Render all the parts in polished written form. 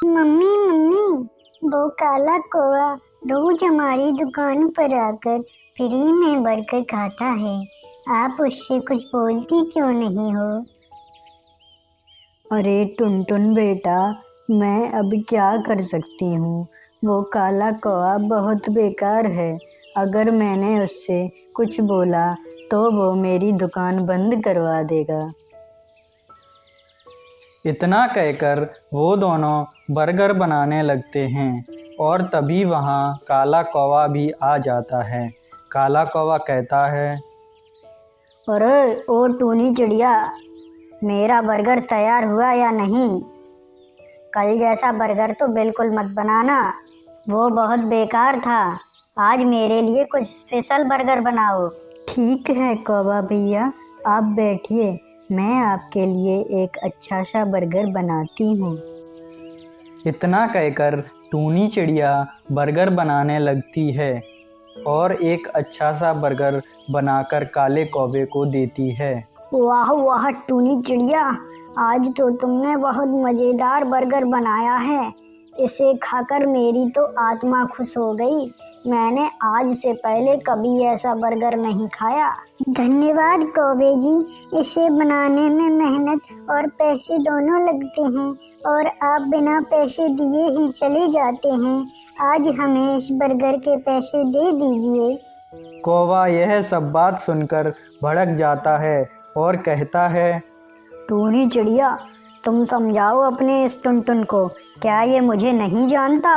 Mummy mummy, वो काला कौवा रोज हमारी दुकान पर आकर फ्री में बर्गर खाता है। आप उससे कुछ बोलती क्यों नहीं हो? अरे टुनटुन बेटा, मैं अब क्या कर सकती हूँ। वो काला कौवा बहुत बेकार है। अगर मैंने उससे कुछ बोला तो वो मेरी दुकान बंद करवा देगा। इतना कहकर वो दोनों बर्गर बनाने लगते हैं और तभी वहाँ काला कौवा भी आ जाता है। काला कौवा कहता है, अरे ओ टूनी चिड़िया, मेरा बर्गर तैयार हुआ या नहीं? कल जैसा बर्गर तो बिल्कुल मत बनाना, वो बहुत बेकार था। आज मेरे लिए कुछ स्पेशल बर्गर बनाओ। ठीक है कौवा भैया, आप बैठिए, मैं आपके लिए एक अच्छा सा बर्गर बनाती हूँ। इतना कहकर टूनी चिड़िया बर्गर बनाने लगती है और एक अच्छा सा बर्गर बनाकर काले कौवे को देती है। वाह वाह टूनी चिड़िया, आज तो तुमने बहुत मज़ेदार बर्गर बनाया है। इसे खाकर मेरी तो आत्मा खुश हो गई। मैंने आज से पहले कभी ऐसा बर्गर नहीं खाया। धन्यवाद कौवे जी, इसे बनाने में मेहनत और पैसे दोनों लगते हैं और आप बिना पैसे दिए ही चले जाते हैं। आज हमें इस बर्गर के पैसे दे दीजिए। कौवा यह सब बात सुनकर भड़क जाता है और कहता है, टूनी चिड़िया, तुम समझाओ अपने इस टुनटुन को, क्या ये मुझे नहीं जानता?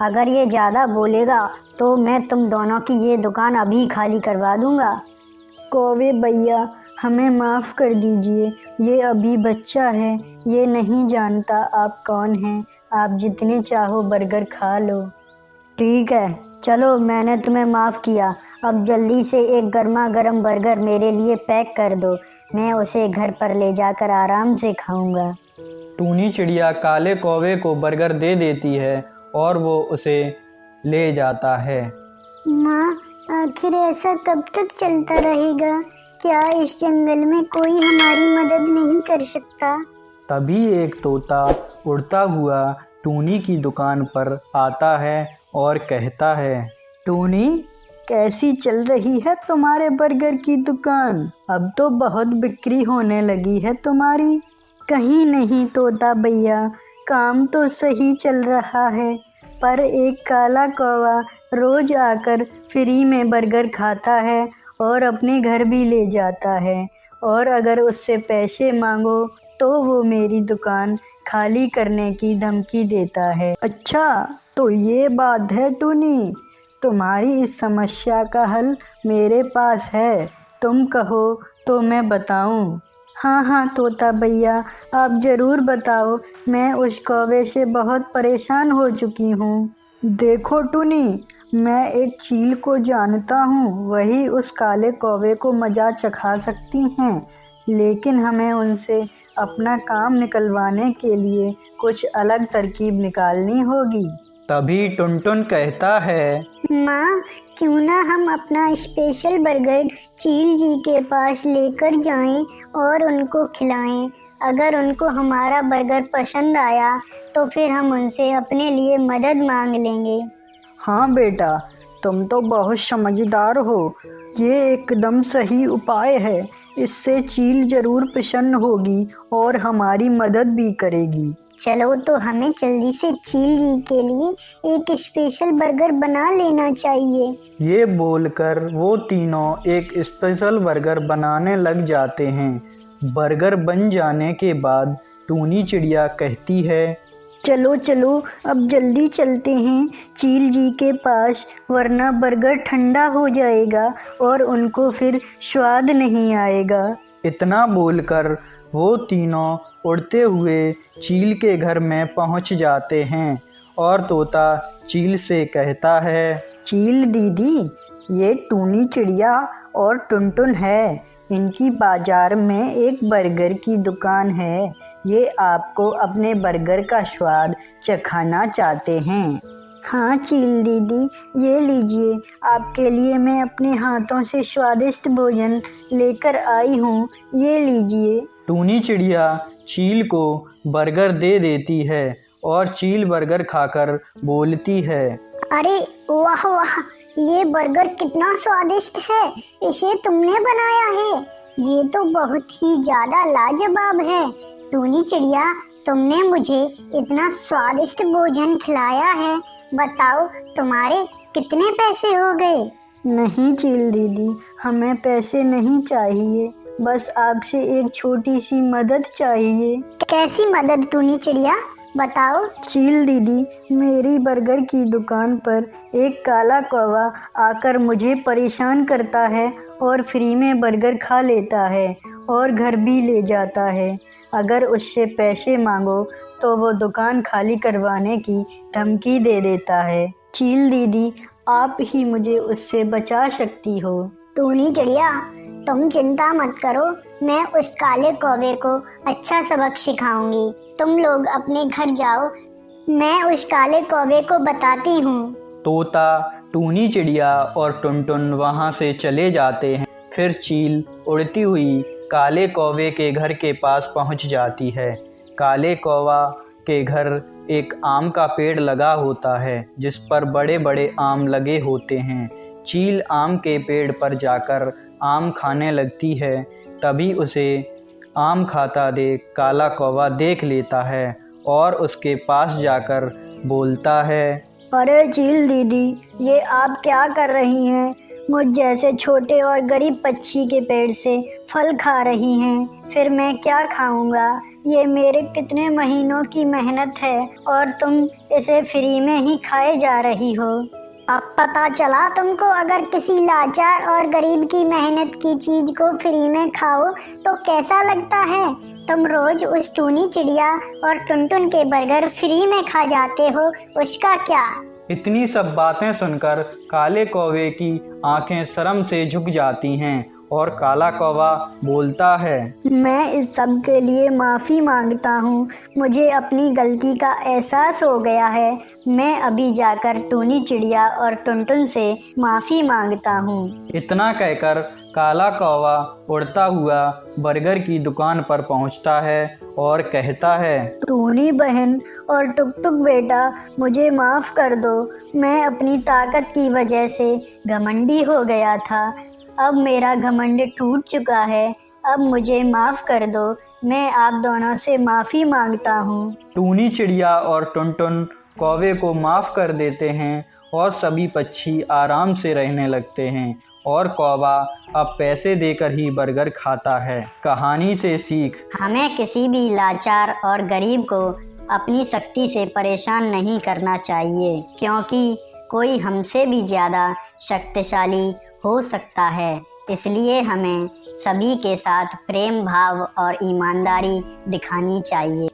अगर ये ज़्यादा बोलेगा तो मैं तुम दोनों की ये दुकान अभी खाली करवा दूंगा। कौवे भैया, हमें माफ़ कर दीजिए, ये अभी बच्चा है, ये नहीं जानता आप कौन हैं। आप जितने चाहो बर्गर खा लो। ठीक है, चलो मैंने तुम्हें माफ़ किया। अब जल्दी से एक गर्मा गर्म बर्गर मेरे लिए पैक कर दो, मैं उसे घर पर ले जाकर आराम से खाऊंगा। टूनी चिड़िया काले कौवे को बर्गर दे देती है और वो उसे ले जाता है। माँ, आखिर ऐसा कब तक चलता रहेगा? क्या इस जंगल में कोई हमारी मदद नहीं कर सकता? तभी एक तोता उड़ता हुआ टूनी की दुकान पर आता है और कहता है, टूनी, कैसी चल रही है तुम्हारे बर्गर की दुकान? अब तो बहुत बिक्री होने लगी है तुम्हारी। कहीं नहीं तोता भैया, काम तो सही चल रहा है, पर एक काला कौवा रोज आकर फ्री में बर्गर खाता है और अपने घर भी ले जाता है, और अगर उससे पैसे मांगो तो वो मेरी दुकान खाली करने की धमकी देता है। अच्छा, तो ये बात है टूनी, तुम्हारी इस समस्या का हल मेरे पास है। तुम कहो तो मैं बताऊं? हाँ हाँ तोता भैया, आप ज़रूर बताओ, मैं उस कौवे से बहुत परेशान हो चुकी हूँ। देखो टूनी, मैं एक चील को जानता हूँ, वही उस काले कौवे को मज़ा चखा सकती हैं, लेकिन हमें उनसे अपना काम निकलवाने के लिए कुछ अलग तरकीब निकालनी होगी। तभी टुनटुन कहता है, माँ, क्यों ना हम अपना स्पेशल बर्गर चील जी के पास लेकर जाएं और उनको खिलाएं। अगर उनको हमारा बर्गर पसंद आया तो फिर हम उनसे अपने लिए मदद मांग लेंगे। हाँ बेटा, तुम तो बहुत समझदार हो, ये एकदम सही उपाय है। इससे चील ज़रूर प्रसन्न होगी और हमारी मदद भी करेगी। चलो तो हमें जल्दी से चील जी के लिए एक स्पेशल बर्गर बना लेना चाहिए। ये बोलकर वो तीनों एक स्पेशल बर्गर बनाने लग जाते हैं। बर्गर बन जाने के बाद टूनी चिड़िया कहती है, चलो चलो, अब जल्दी चलते हैं चील जी के पास, वरना बर्गर ठंडा हो जाएगा और उनको फिर स्वाद नहीं आएगा। इतना बोलकर वो तीनों उड़ते हुए चील के घर में पहुंच जाते हैं और तोता चील से कहता है, चील दीदी, ये टूनी चिड़िया और टुनटुन है, इनकी बाजार में एक बर्गर की दुकान है, ये आपको अपने बर्गर का स्वाद चखाना चाहते हैं। हाँ चील दीदी, ये लीजिए, आपके लिए मैं अपने हाथों से स्वादिष्ट भोजन लेकर आई हूँ, ये लीजिए। टूनी चिड़िया चील को बर्गर दे देती है और चील बर्गर खाकर बोलती है, अरे वाह वाह, ये बर्गर कितना स्वादिष्ट है। इसे तुमने बनाया है। ये तो बहुत ही ज्यादा लाजवाब है। टूनी चिड़िया, तुमने मुझे इतना स्वादिष्ट भोजन खिलाया है। बताओ तुम्हारे कितने पैसे हो गए? नहीं चील दीदी, हमें पैसे नहीं चाहिए, बस आपसे एक छोटी सी मदद चाहिए। कैसी मदद टूनी चिड़िया, बताओ। चील दीदी, मेरी बर्गर की दुकान पर एक काला कौवा आकर मुझे परेशान करता है और फ्री में बर्गर खा लेता है और घर भी ले जाता है। अगर उससे पैसे मांगो तो वो दुकान खाली करवाने की धमकी दे देता है। चील दीदी, आप ही मुझे उससे बचा सकती हो। टूनी चिड़िया, तुम चिंता मत करो, मैं उस काले कौवे को अच्छा सबक सिखाऊंगी। तुम लोग अपने घर जाओ, मैं उस काले कौवे को बताती हूँ। तोता, टूनी चिड़िया और टुनटुन वहाँ से चले जाते हैं। फिर चील उड़ती हुई काले कौवे के घर के पास पहुँच जाती है। काले कौवा के घर एक आम का पेड़ लगा होता है जिस पर बड़े बड़े आम लगे होते हैं। चील आम के पेड़ पर जाकर आम खाने लगती है। तभी उसे आम खाता देख काला कौवा देख लेता है और उसके पास जाकर बोलता है, अरे चील दीदी, ये आप क्या कर रही हैं? मुझ जैसे छोटे और गरीब पक्षी के पेड़ से फल खा रही हैं। फिर मैं क्या खाऊंगा? ये मेरे कितने महीनों की मेहनत है और तुम इसे फ्री में ही खाए जा रही हो। अब पता चला तुमको, अगर किसी लाचार और गरीब की मेहनत की चीज को फ्री में खाओ तो कैसा लगता है। तुम रोज उस टूनी चिड़िया और टुनटुन के बर्गर फ्री में खा जाते हो, उसका क्या? इतनी सब बातें सुनकर काले कौवे की आंखें शर्म से झुक जाती हैं और काला कौवा बोलता है, मैं इस सब के लिए माफ़ी मांगता हूँ। मुझे अपनी गलती का एहसास हो गया है। मैं अभी जाकर टूनी चिड़िया और टुनटुन से माफ़ी मांगता हूँ। इतना कहकर काला कौवा उड़ता हुआ बर्गर की दुकान पर पहुंचता है और कहता है, टूनी बहन और टुक टुक बेटा, मुझे माफ़ कर दो। मैं अपनी ताकत की वजह से घमंडी हो गया था। अब मेरा घमंड टूट चुका है। अब मुझे माफ़ कर दो। मैं आप दोनों से माफ़ी मांगता हूँ। टूनी चिड़िया और टुनटुन कौवे को माफ़ कर देते हैं और सभी पक्षी आराम से रहने लगते हैं और कौवा अब पैसे देकर ही बर्गर खाता है। कहानी से सीख, हमें किसी भी लाचार और गरीब को अपनी शक्ति से परेशान नहीं करना चाहिए, क्योंकि कोई हमसे भी ज़्यादा शक्तिशाली हो सकता है। इसलिए हमें सभी के साथ प्रेम भाव और ईमानदारी दिखानी चाहिए।